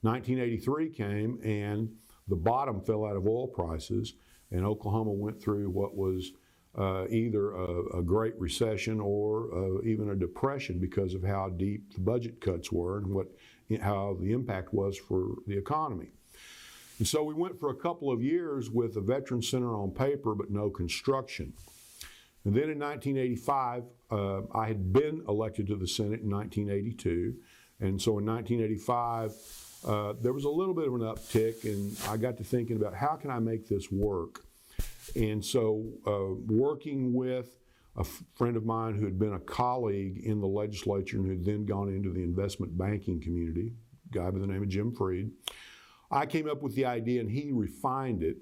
1983 came and the bottom fell out of oil prices, and Oklahoma went through what was either a Great Recession or even a depression because of how deep the budget cuts were and how the impact was for the economy. And so we went for a couple of years with a Veterans Center on paper, but no construction. And then in 1985, I had been elected to the Senate in 1982. And so in 1985, there was a little bit of an uptick, and I got to thinking about how can I make this work? And so working with a friend of mine who had been a colleague in the legislature and who had then gone into the investment banking community, a guy by the name of Jim Freed, I came up with the idea, and he refined it,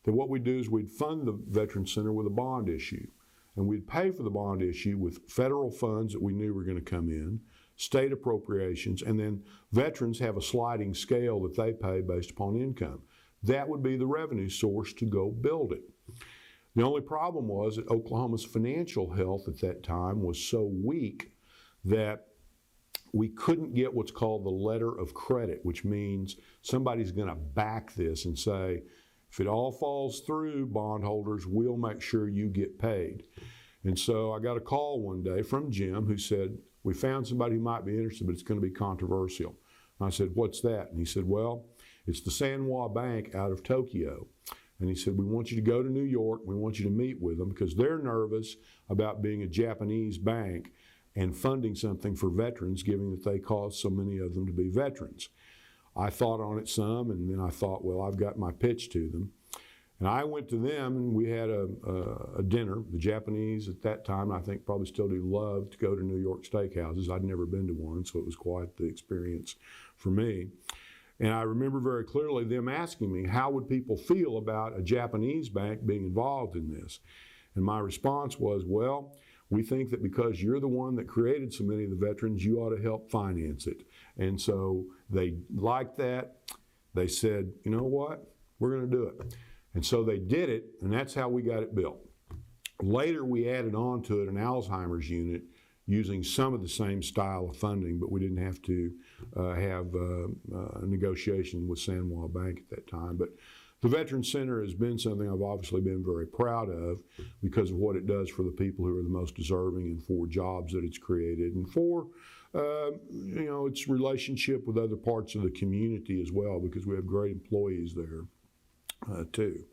that what we'd do is we'd fund the Veterans Center with a bond issue. And we'd pay for the bond issue with federal funds that we knew were going to come in, state appropriations, and then veterans have a sliding scale that they pay based upon income. That would be the revenue source to go build it. The only problem was that Oklahoma's financial health at that time was so weak that we couldn't get what's called the letter of credit, which means somebody's going to back this and say, if it all falls through, bondholders, we'll make sure you get paid. And so I got a call one day from Jim who said, we found somebody who might be interested, but it's going to be controversial. And I said, what's that? And he said, well, it's the Sanwa Bank out of Tokyo. And he said, we want you to go to New York. We want you to meet with them because they're nervous about being a Japanese bank and funding something for veterans, given that they cause so many of them to be veterans. I thought on it some, and then I thought, well, I've got my pitch to them. And I went to them, and we had a dinner. The Japanese at that time, I think probably still do, love to go to New York steakhouses. I'd never been to one, so it was quite the experience for me. And I remember very clearly them asking me, how would people feel about a Japanese bank being involved in this? And my response was, well, we think that because you're the one that created so many of the veterans, you ought to help finance it. And so they liked that. They said, you know what, we're going to do it. And so they did it, and that's how we got it built. Later, we added on to it an Alzheimer's unit using some of the same style of funding, but we didn't have to have a negotiation with Sanwa Bank at that time. But the Veterans Center has been something I've obviously been very proud of because of what it does for the people who are the most deserving and for jobs that it's created and for its relationship with other parts of the community as well, because we have great employees there too.